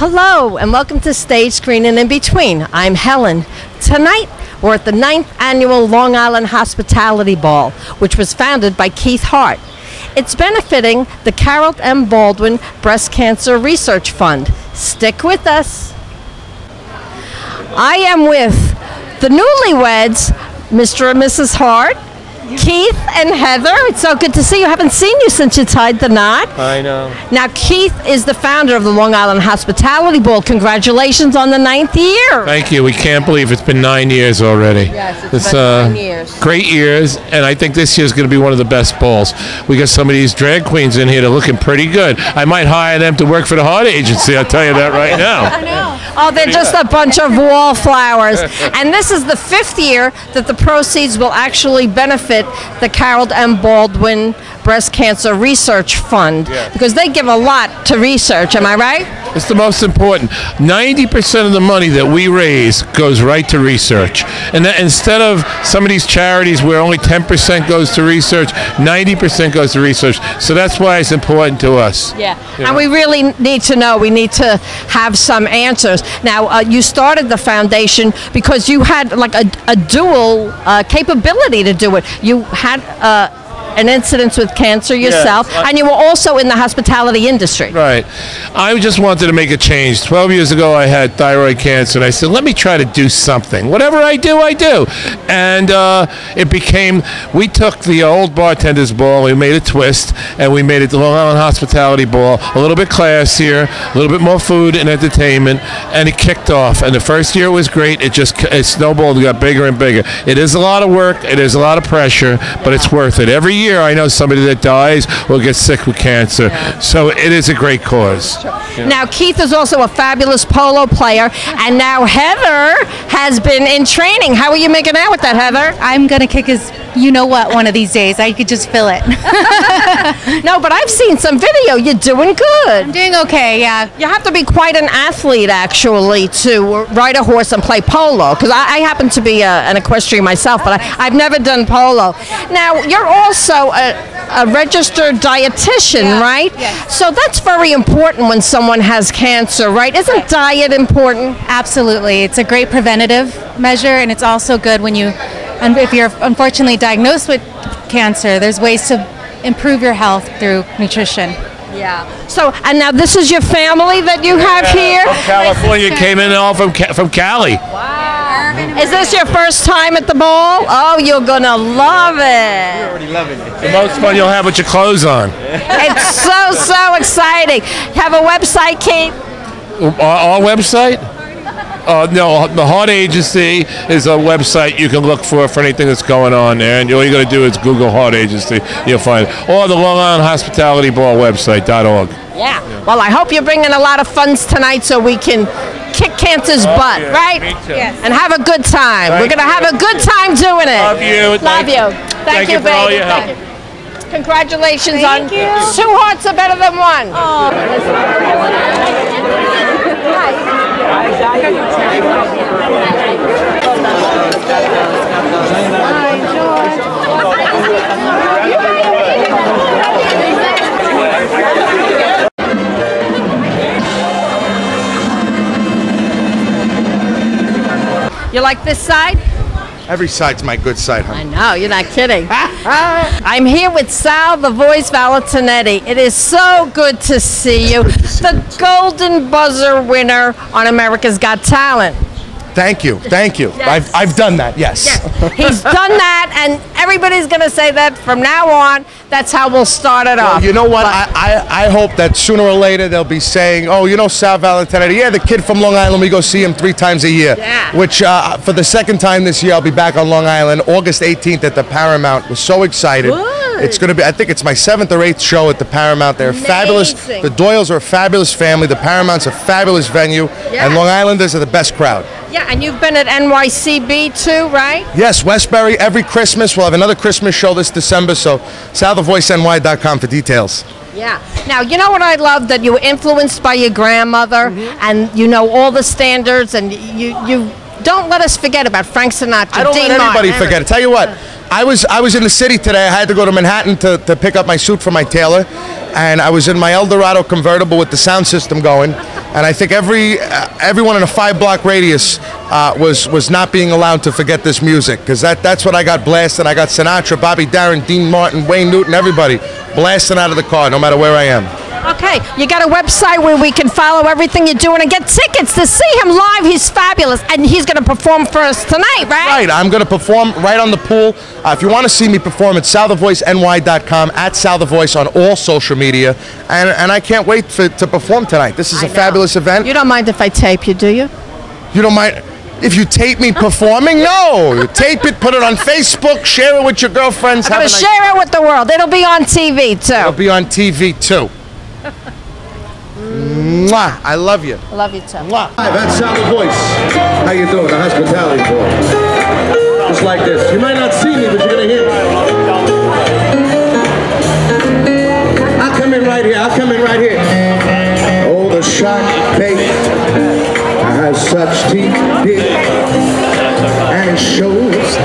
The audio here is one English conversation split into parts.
Hello and welcome to Stage Screen and In Between. I'm Helen. Tonight we're at the 9th annual Long Island Hospitality Ball, which was founded by Keith Hart. It's benefiting the Carolyn Baldwin Breast Cancer Research Fund. Stick with us. I am with the newlyweds, Mr. and Mrs. Hart, Keith and Heather. It's so good to see you. I haven't seen you since you tied the knot. I know. Now, Keith is the founder of the Long Island Hospitality Ball. Congratulations on the 9th year. Thank you. We can't believe it's been 9 years already. Yes, it's been 9 years. Great years, and I think this year's going to be one of the best balls. We got some of these drag queens in here that are looking pretty good. I might hire them to work for the Hart Agency, I'll tell you that right now. I know. Oh, they're just a bunch of wallflowers. And this is the 5th year that the proceeds will actually benefit the Carolyn Baldwin Breast Cancer Research Fund, because they give a lot to research. Am I right? It's the most important. 90% of the money that we raise goes right to research. And that instead of some of these charities where only 10% goes to research, 90% goes to research. So that's why it's important to us. Yeah. And we really need to know. We need to have some answers. Now, you started the foundation because you had like a dual capability to do it. You had an incidence with cancer yourself, and you were also in the hospitality industry. Right. I just wanted to make a change. 12 years ago, I had thyroid cancer, and I said, let me try to do something. Whatever I do, I do. And it became, we took the old bartender's ball, we made a twist, and we made it the Long Island Hospitality Ball, a little bit classier, a little bit more food and entertainment, and it kicked off. And the first year was great. It snowballed, it got bigger and bigger. It is a lot of work, it is a lot of pressure, but it's worth it. Every year I know somebody that dies or gets sick with cancer, so it is a great cause. Now, Keith is also a fabulous polo player, and now Heather has been in training. How are you making out with that, Heather? I'm going to kick his you-know-what one of these days. I could just feel it. No, but I've seen some video. You're doing good. I'm doing okay, yeah. You have to be quite an athlete, actually, to ride a horse and play polo, because I happen to be an equestrian myself, but I've never done polo. Now, you're also a registered dietitian, right? Yes. So that's very important when someone has cancer, right? Isn't diet important? Absolutely. It's a great preventative measure, and it's also good when you, and if you're unfortunately diagnosed with cancer, there's ways to improve your health through nutrition. Yeah. So, and now this is your family that you have here? From California, came in all from Cali. Wow. Is this your first time at the ball? Oh, you're gonna love it. We're already loving it. The most fun you'll have with your clothes on. It's so exciting. Have a website, Kate? Our website? No, the Hart Agency is a website you can look for anything that's going on there, and all you got to do is Google Hart Agency, you'll find it. Or the Long Island Hospitality Ball website.org. Yeah. Well, I hope you're bringing a lot of funds tonight so we can kick cancer's butt, right? Me too. Yes. And have a good time. We're going to have a good time doing it. Love you. Love you. Thank you, for all baby. your help. Thank you. Congratulations on you. 2 hearts are better than one. Oh. You like this side? Every side's my good side, honey. I know, you're not kidding. I'm here with Sal The Voice Valentinetti. It is so good to see you. The Golden Buzzer winner on America's Got Talent. Thank you, thank you. Yes. I've done that, yes. He's done that, and everybody's going to say that from now on. That's how we'll start it off. You know what? I hope that sooner or later they'll be saying, oh, you know Sal Valentinetti, yeah, the kid from Long Island, we go see him 3 times a year. Yeah. Which, for the 2nd time this year, I'll be back on Long Island, August 18th at the Paramount. We're so excited. Good. It's going to be, I think it's my 7th or 8th show at the Paramount. They're fabulous. The Doyles are a fabulous family. The Paramount's a fabulous venue. Yeah. And Long Islanders are the best crowd. Yeah, and you've been at NYCB too, right? Yes, Westbury every Christmas. We'll have another Christmas show this December, so salthevoiceny.com for details. Yeah. Now, you know what I love? That you were influenced by your grandmother, and you know all the standards, and you don't let us forget about Frank Sinatra. I don't Dean let anybody Martin. forget it. Tell you what, I was in the city today. I had to go to Manhattan to pick up my suit for my tailor, and I was in my Eldorado convertible with the sound system going. and I think everyone in a 5-block radius was not being allowed to forget this music, because that's what I got blasting. I got Sinatra, Bobby Darin, Dean Martin, Wayne Newton, everybody blasting out of the car, no matter where I am. Okay, you got a website where we can follow everything you're doing and get tickets to see him live. He's fabulous, and he's going to perform for us tonight, right? Right, I'm going to perform right on the pool. If you want to see me perform, it's salthevoiceny.com, at Sal The Voice on all social media, and I can't wait to perform tonight. This is a fabulous event. You don't mind if I tape you, do you? You don't mind if you tape me performing? No, you tape it, put it on Facebook, share it with your girlfriends. I'm going to share it with the world. It'll be on TV, too. It'll be on TV, too. Mwah, I love you. I love you too. Mwah. Hi, that's Sal The Voice. How you doing? The hospitality board. Just like this. You might not see me, but you're gonna hear me. I'll come in right here. I'll come in right here. Oh, the shark bait has such teeth, and shows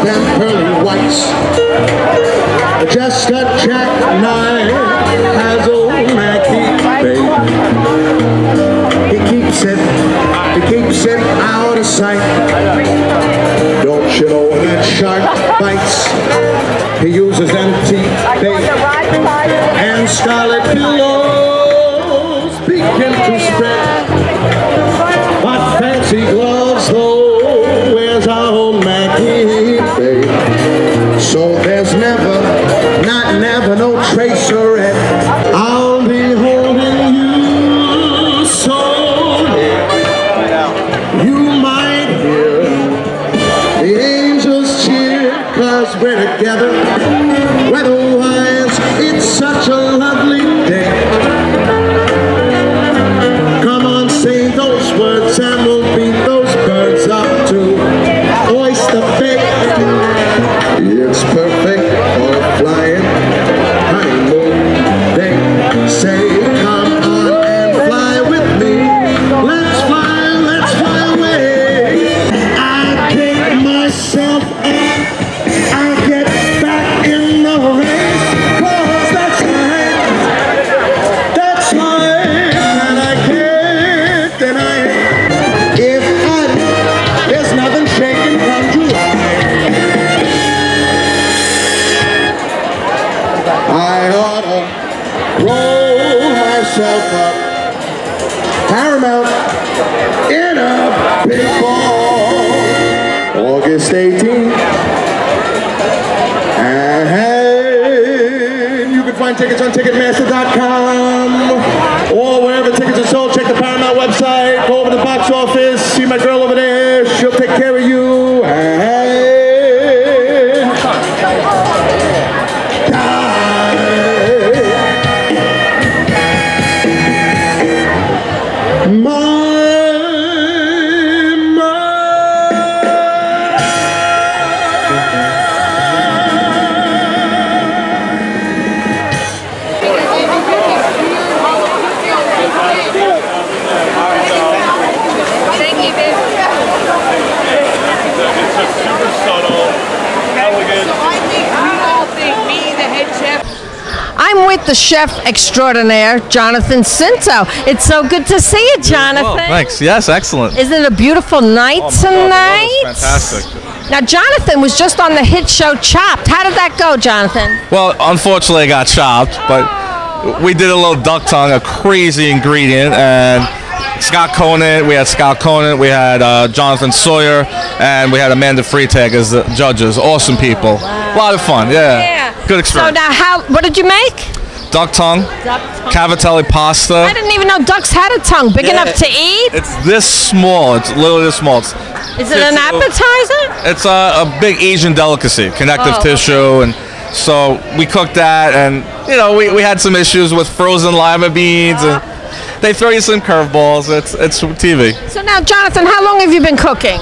them pearly whites. Just a jackknife has old Mackie, babe. He keeps it out of sight. Don't you know that shark bites? He uses them teeth, babe, and scarlet pillows begin to spread. But fancy gloves, though, where's our old Mackie, babe? So there's never no trace or red. I'll be holding you so near. You might hear the angels cheer, 'cause we're together. Weather-wise, it's such a lovely day. Come on, say those words and we'll beat those birds up to Oyster Bay. It's perfect for flying. Say, come on and fly with me. Let's fly away. I pick myself up. I get back in the race. 'Cause that's life, and I can't deny it. There's nothing shaking from July. I ought to roll myself up, Paramount, in a big ball, August 18th, and you can find tickets on Ticketmaster.com, or wherever tickets are sold. Check the Paramount website, go over to the box office, see my girl over there, she'll take care of you, I'm with the chef extraordinaire, Jonathan Scinto. It's so good to see you, Jonathan. Well, thanks. Yes, excellent. Isn't it a beautiful night tonight? Fantastic. Now, Jonathan was just on the hit show Chopped. How did that go, Jonathan? Well, unfortunately, I got chopped, but we did a little duck tongue, a crazy ingredient, and Scott Conant. We had Scott Conant. We had Jonathan Sawyer, and we had Amanda Freitag as the judges. Awesome people. Wow. A lot of fun. Yeah. Good experience. So now, what did you make? Duck tongue. Cavatelli pasta. I didn't even know ducks had a tongue big enough to eat. It's this small. It's literally this small. Is it an appetizer? It's a big Asian delicacy, connective tissue, and so we cooked that, and you know we had some issues with frozen lima beans, and they throw you some curveballs. It's TV. So now, Jonathan, how long have you been cooking?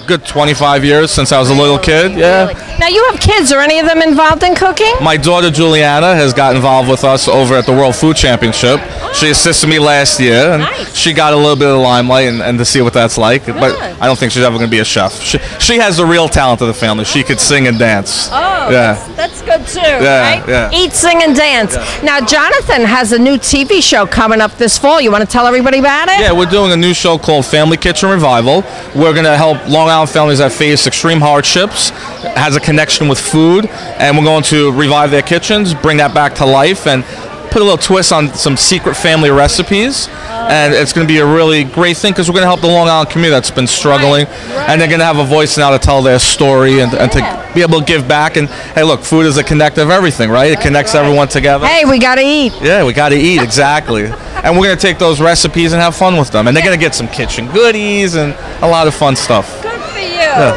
Good 25 years since I was a little kid. Yeah. Really? Now you have kids. Are any of them involved in cooking? My daughter Juliana has got involved with us over at the World Food Championship. She assisted me last year, and she got a little bit of the limelight and to see what that's like. Good. But I don't think she's ever going to be a chef. She has the real talent of the family. She could sing and dance. Oh, yeah. That's good. good too, Yeah, right? yeah. Eat, sing, and dance. Now, Jonathan has a new TV show coming up this fall. You want to tell everybody about it? Yeah, we're doing a new show called Family Kitchen Revival. We're going to help Long Island families that face extreme hardships, has a connection with food, and we're going to revive their kitchens, bring that back to life, and put a little twist on some secret family recipes. And it's going to be a really great thing because we're going to help the Long Island community that's been struggling. And they're going to have a voice now to tell their story and to be able to give back. And, hey, look, food is a connector of everything, right? It connects everyone together. Hey, we got to eat. Yeah, we got to eat, exactly. And we're going to take those recipes and have fun with them. And they're going to get some kitchen goodies and a lot of fun stuff. Good for you.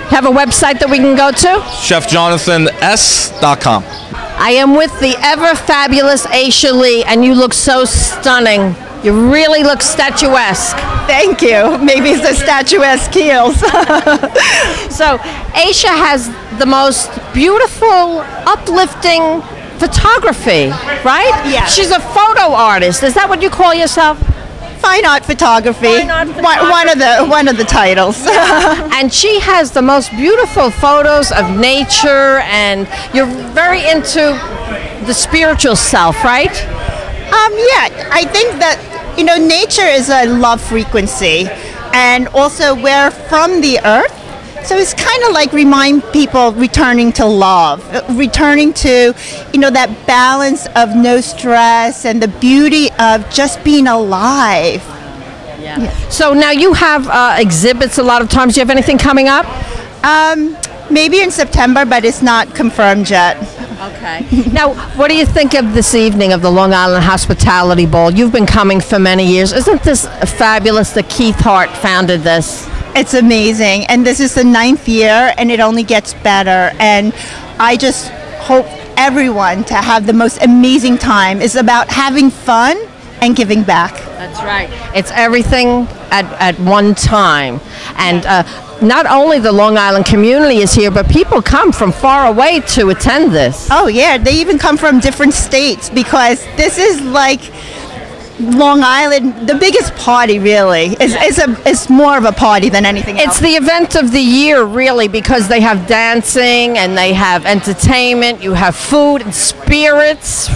Have a website that we can go to? ChefJonathanS.com. I am with the ever fabulous Aisha Lee, and you look so stunning. You really look statuesque. Thank you. Maybe it's the statuesque heels. So, Aisha has the most beautiful, uplifting photography, right? Yes. She's a photo artist. Is that what you call yourself? Fine art photography. Fine art photography. One of the titles. And she has the most beautiful photos of nature, and you're very into the spiritual self, right? Yeah, I think that, nature is a love frequency, and also we're from the earth. So it's kind of like remind people returning to love, returning to, that balance of no stress and the beauty of just being alive. Yeah. So now you have exhibits a lot of times. Do you have anything coming up? Maybe in September, but it's not confirmed yet. Okay. Now, what do you think of this evening of the Long Island Hospitality Bowl? You've been coming for many years. Isn't this fabulous that Keith Hart founded this? It's amazing, and this is the 9th year, and it only gets better. And I just hope everyone to have the most amazing time. It's about having fun and giving back. That's right. It's everything at one time. And not only the Long Island community is here, but people come from far away to attend this. Oh, yeah. They even come from different states because this is like Long Island, the biggest party, really. It's more of a party than anything else. It's the event of the year, really, because they have dancing and they have entertainment. You have food and spirits,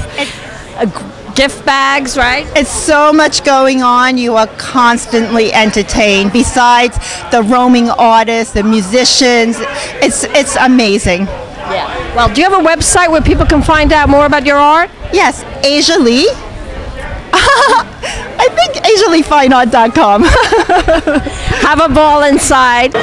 gift bags, right? It's so much going on. You are constantly entertained. Besides the roaming artists, the musicians, it's amazing. Yeah. Well, do you have a website where people can find out more about your art? Yes, Asia Lee. I think AsiaLeeFineArt.com. Have a ball inside.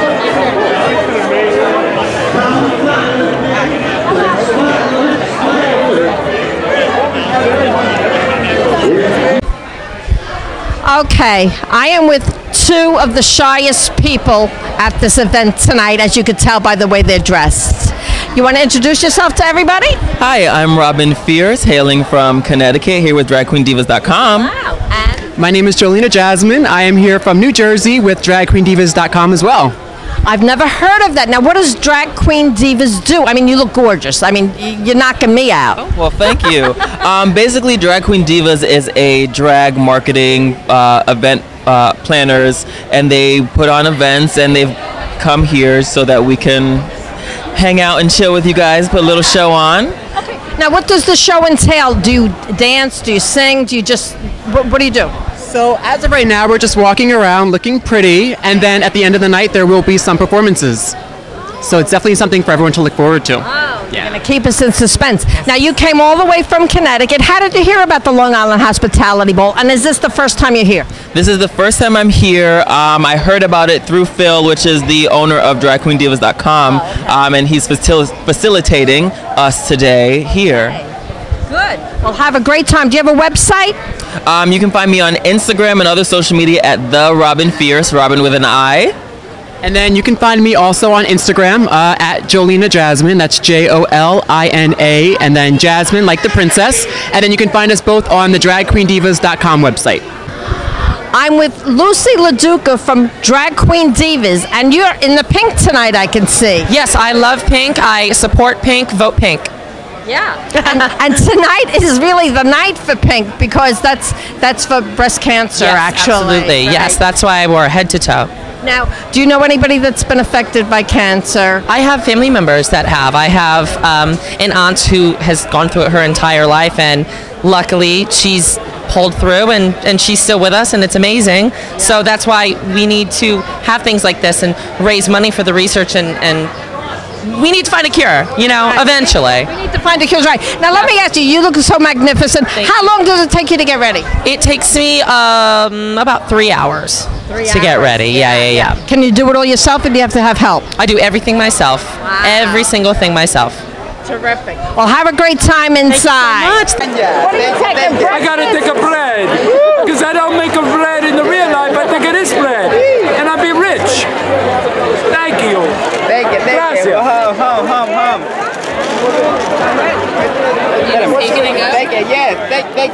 Okay, I am with two of the shyest people at this event tonight, as you could tell by the way they're dressed. You want to introduce yourself to everybody? Hi, I'm Robin Fierce, hailing from Connecticut, here with DragQueenDivas.com. Wow. And My name is Jolena Jasmine. I am here from New Jersey with DragQueenDivas.com as well. I've never heard of that. Now, what does Drag Queen Divas do? I mean, you look gorgeous. I mean, you're knocking me out. Well, thank you. Basically, Drag Queen Divas is a drag marketing event planners, and they put on events, and they've come here so that we can hang out and chill with you guys, put a little show on. Okay. Now, what does the show entail? Do you dance? Do you sing? Do you just, what do you do? So as of right now, we're just walking around looking pretty, and then at the end of the night, there will be some performances. So it's definitely something for everyone to look forward to. Oh, you're going to keep us in suspense. Now, you came all the way from Connecticut. How did you hear about the Long Island Hospitality Bowl? And is this the first time you're here? This is the first time I'm here. I heard about it through Phil, which is the owner of DragQueenDivas.com, and he's facilitating us today here. Good. Well, have a great time. Do you have a website? You can find me on Instagram and other social media at The Robin Fierce, Robin with an I. And then you can find me also on Instagram at Jolena Jasmine. That's Jolina, and then Jasmine, like the princess. And then you can find us both on the DragQueenDivas.com website. I'm with Lucy LaDuca from Drag Queen Divas, and you're in the pink tonight, I can see. Yes, I love pink. I support pink. Vote pink. Yeah. and tonight is really the night for pink because that's for breast cancer, Yes, actually. absolutely. Right? Yes, that's why I wore head to toe. Now, do you know anybody that's been affected by cancer? I have family members that have. I have an aunt who has gone through it her entire life, and luckily she's pulled through, and she's still with us, and it's amazing. So that's why we need to have things like this and raise money for the research, and we need to find a cure, eventually. We need to find a cure, right. Now, let me ask you, you look so magnificent. How long does it take you to get ready? It takes me about 3 hours to get ready. Yeah. Can you do it all yourself, or do you have to have help? I do everything myself. Wow. Every single thing myself. Terrific. Well, have a great time inside. Thank you so much. I gotta take a bread, because I don't make a bread in the real life. I think it is bread, and I'll be rich. Thank you. Thank you. Hum. Thank you. Yes. Thank.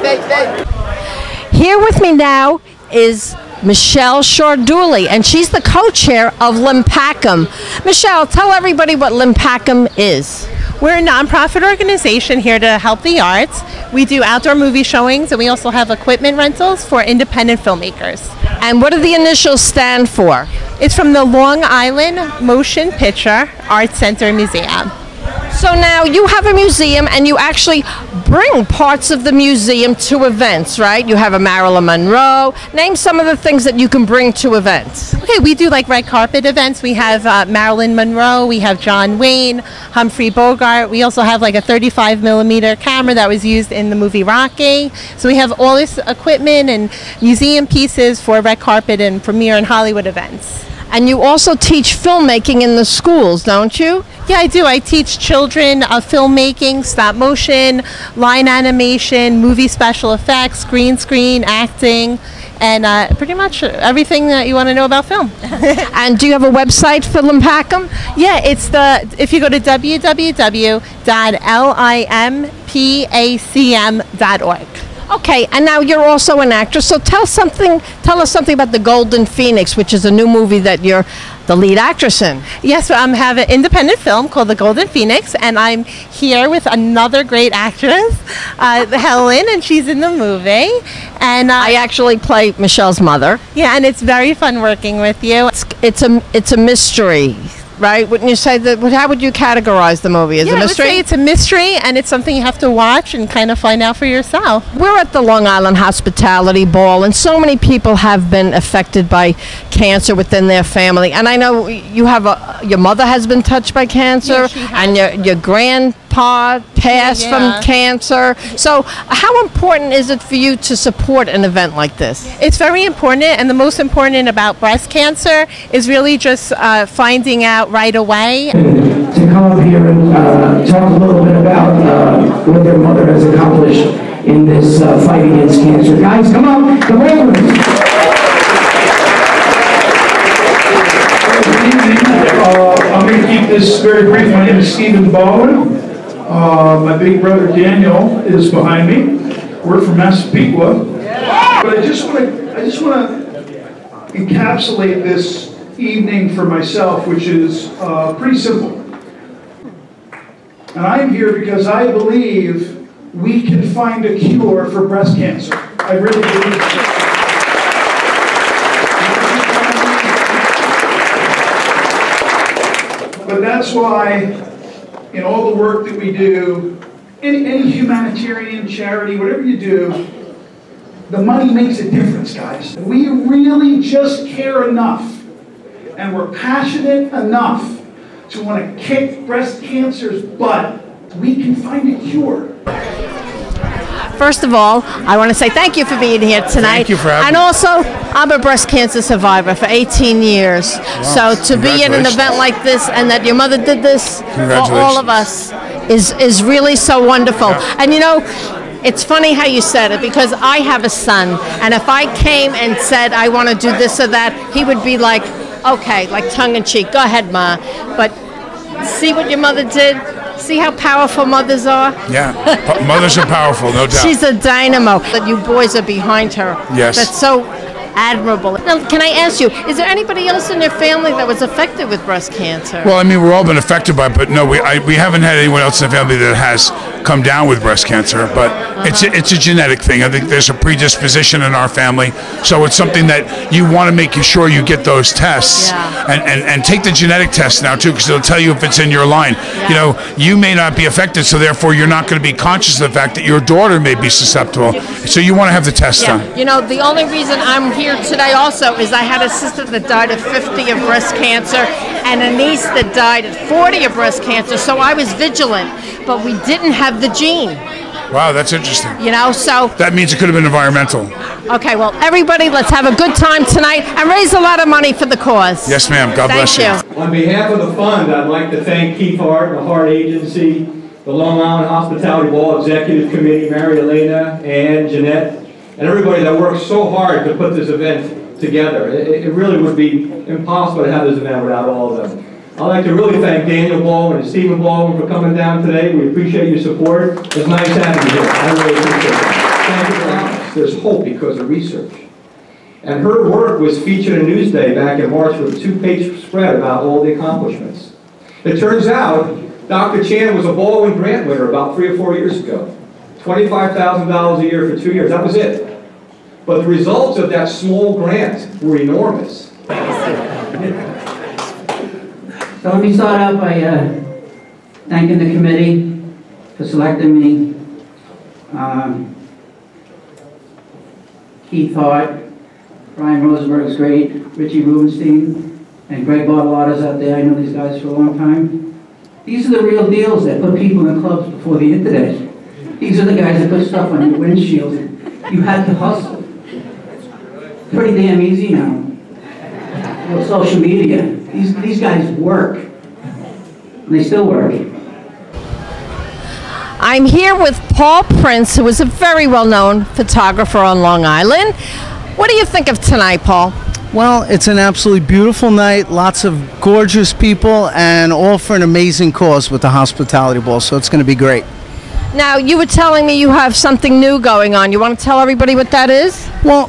Here with me now is Michelle Ciardulli, and she's the co-chair of Limpacum. Michelle, tell everybody what Limpacum is. We're a nonprofit organization here to help the arts. We do outdoor movie showings, and we also have equipment rentals for independent filmmakers. And what do the initials stand for? It's from the Long Island Motion Picture Arts Center and Museum. So now you have a museum, and you actually bring parts of the museum to events, right? You have a Marilyn Monroe. Name some of the things that you can bring to events. Okay, we do like red carpet events. We have Marilyn Monroe, we have John Wayne, Humphrey Bogart. We also have like a 35mm camera that was used in the movie Rocky. So we have all this equipment and museum pieces for red carpet and premiere and Hollywood events. And you also teach filmmaking in the schools, don't you? Yeah, I do. I teach children filmmaking, stop motion, line animation, movie special effects, green screen, acting, and pretty much everything that you want to know about film. And do you have a website for Limpacum? Yeah, it's if you go to www.limpacm.org. Okay, and now you're also an actress, so tell us something about The Golden Phoenix, which is a new movie that you're the lead actress in. Yes, I have an independent film called The Golden Phoenix, and I'm here with another great actress, Helen, and she's in the movie. And I actually play Michelle's mother. Yeah, and it's very fun working with you. It's a mystery. Right? Wouldn't you say that? How would you categorize the movie? As a mystery? I would say it's a mystery, and it's something you have to watch and kind of find out for yourself. We're at the Long Island Hospitality Ball, and so many people have been affected by cancer within their family. And I know you have your mother has been touched by cancer, and your grandpa passed from cancer. So how important is it for you to support an event like this? It's very important, and the most important about breast cancer is really just finding out right away. To come up here and talk a little bit about what their mother has accomplished in this fight against cancer. Guys, come on, the Baldwins. Good evening. I'm going to keep this very brief. My name is Stephen Baldwin. My big brother Daniel is behind me. We're from Massapequa. But I just want to encapsulate this evening for myself, which is pretty simple. And I'm here because I believe we can find a cure for breast cancer. I really believe so. But that's why in all the work that we do, any humanitarian charity, whatever you do, the money makes a difference, guys. We really just care enough, and we're passionate enough to want to kick breast cancer's butt. We can find a cure. First of all, I want to say thank you for being here tonight. Thank you for having me. And also, I'm a breast cancer survivor for 18 years. Wow. So to be in an event like this, and that your mother did this for all of us, is really so wonderful. Yeah. And you know, it's funny how you said it, because I have a son, and if I came and said I want to do this or that, he would be like, okay, like tongue-in-cheek, go ahead, Ma. But see what your mother did? See how powerful mothers are? Yeah, mothers are powerful, no doubt. She's a dynamo. That you boys are behind her. Yes. That's so admirable. Now, can I ask you, is there anybody else in your family that was affected with breast cancer? Well, I mean, we've all been affected by it, but no, we haven't had anyone else in the family that has come down with breast cancer, but it's a genetic thing. I think there's a predisposition in our family, so it's something that you want to make sure you get those tests, and take the genetic test now too, because it'll tell you if it's in your line. You know, you may not be affected, so therefore you're not going to be conscious of the fact that your daughter may be susceptible. So you want to have the test done. You know, the only reason I'm here today also is I had a sister that died at 50 of breast cancer and a niece that died at 40 of breast cancer, so I was vigilant, but we didn't have the gene. Wow, that's interesting. You know, so... That means it could have been environmental. Okay, well, everybody, let's have a good time tonight and raise a lot of money for the cause. Yes, ma'am. God bless you. On behalf of the fund, I'd like to thank Keith Hart, the Hart Agency, the Long Island Hospitality Ball Executive Committee, Mary Elena, Ann, Jeanette, and everybody that worked so hard to put this event together. It really would be impossible to have this event without all of them. I'd like to really thank Daniel Baldwin and Stephen Baldwin for coming down today. We appreciate your support. It's nice having you here. I really appreciate it. Thank you for allowing us. There's hope because of research. And her work was featured in Newsday back in March with a 2-page spread about all the accomplishments. It turns out Dr. Chan was a Baldwin grant winner about 3 or 4 years ago. $25,000 a year for 2 years. That was it. But the results of that small grant were enormous. So let me start out by thanking the committee for selecting me. Keith Hart, Brian Rosenberg's great, Richie Rubenstein, and Greg Bartolotta's out there. I know these guys for a long time. These are the real deals that put people in clubs before the internet. These are the guys that put stuff on your windshield. You had to hustle. Pretty damn easy now. With social media. These guys work. And they still work. I'm here with Paul Prince, who is a very well-known photographer on Long Island. What do you think of tonight, Paul? Well, it's an absolutely beautiful night, lots of gorgeous people, and all for an amazing cause with the hospitality ball, so it's going to be great. Now, you were telling me you have something new going on. You want to tell everybody what that is? Well,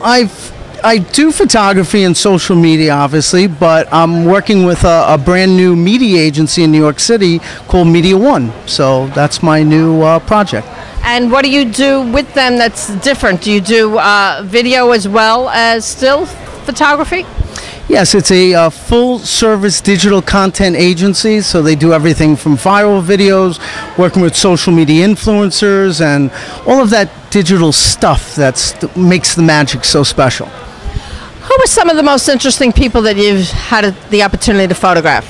I do photography and social media, obviously, but I'm working with a brand new media agency in New York City called Media One. So that's my new project. And what do you do with them that's different? Do you do video as well as still photography? Yes, it's a full-service digital content agency, so they do everything from viral videos, working with social media influencers, and all of that digital stuff that makes the magic so special. Who are some of the most interesting people that you've had the opportunity to photograph?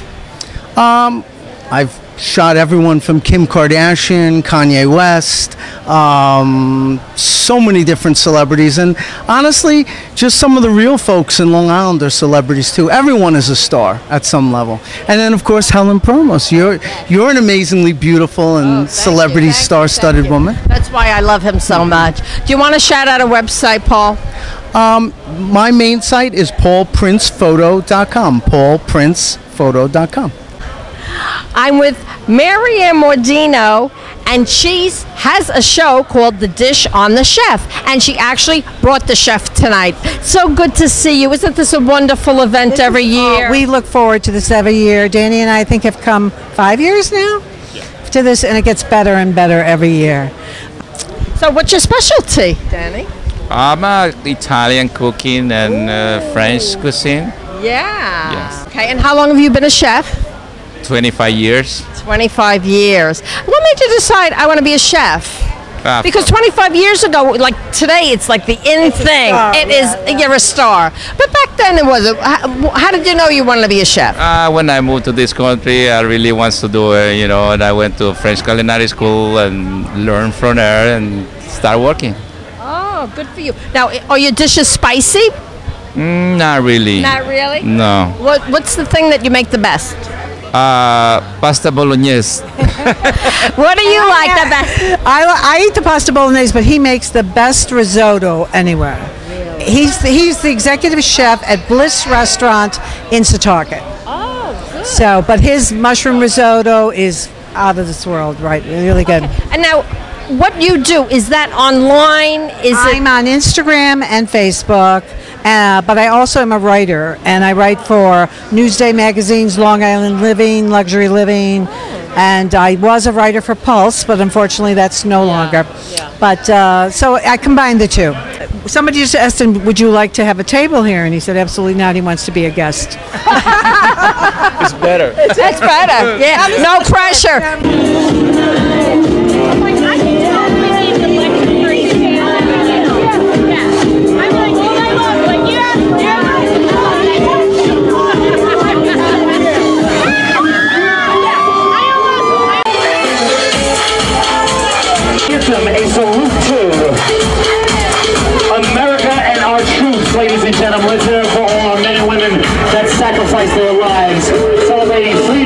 I've shot everyone from Kim Kardashian, Kanye West, so many different celebrities, and honestly, just some of the real folks in Long Island are celebrities too. Everyone is a star at some level. And then, of course, HELEN Proimos. You're an amazingly beautiful and celebrity star-studded woman. That's why I love him so much. Do you want to shout out a website, Paul? My main site is paulprincephoto.com. paulprincephoto.com. I'm with Ann Mordeno, and she has a show called The Dish on the Chef, and she actually brought the chef tonight. So good to see you. Isn't this a wonderful event every year? We look forward to this every year. Danny and I think have come 5 years now to this, and it gets better and better every year. So what's your specialty, Danny? I'm Italian cooking and French cuisine. Yeah. Yes. Okay, and how long have you been a chef? 25 years. 25 years. What made you decide I want to be a chef? Because 25 years ago, like today, it's like the in thing. You're a star. But back then it wasn't. How did you know you wanted to be a chef? When I moved to this country, I really wanted to do it, and I went to French culinary school and learned from there and start working. Oh, good for you. Now, are your dishes spicy? Not really. Not really? No. What's the thing that you make the best? Pasta bolognese. What do you like the best? I eat the pasta bolognese, but he makes the best risotto anywhere. Really? He's the executive chef at Bliss Restaurant in Setauket. Oh, good. So, but his mushroom risotto is out of this world, right? Really good. Okay. And now, what you do, is that online? I'm on Instagram and Facebook, but I also am a writer, and I write for Newsday magazines, Long Island Living, Luxury Living, And I was a writer for Pulse, but unfortunately that's no longer. But so I combined the two. Somebody just asked him, would you like to have a table here? And he said, absolutely not. He wants to be a guest. It's better. It's better. Yeah, no pressure. A salute to America and our troops, ladies and gentlemen. Let's hear it for all our men and women that sacrifice their lives, celebrating freedom.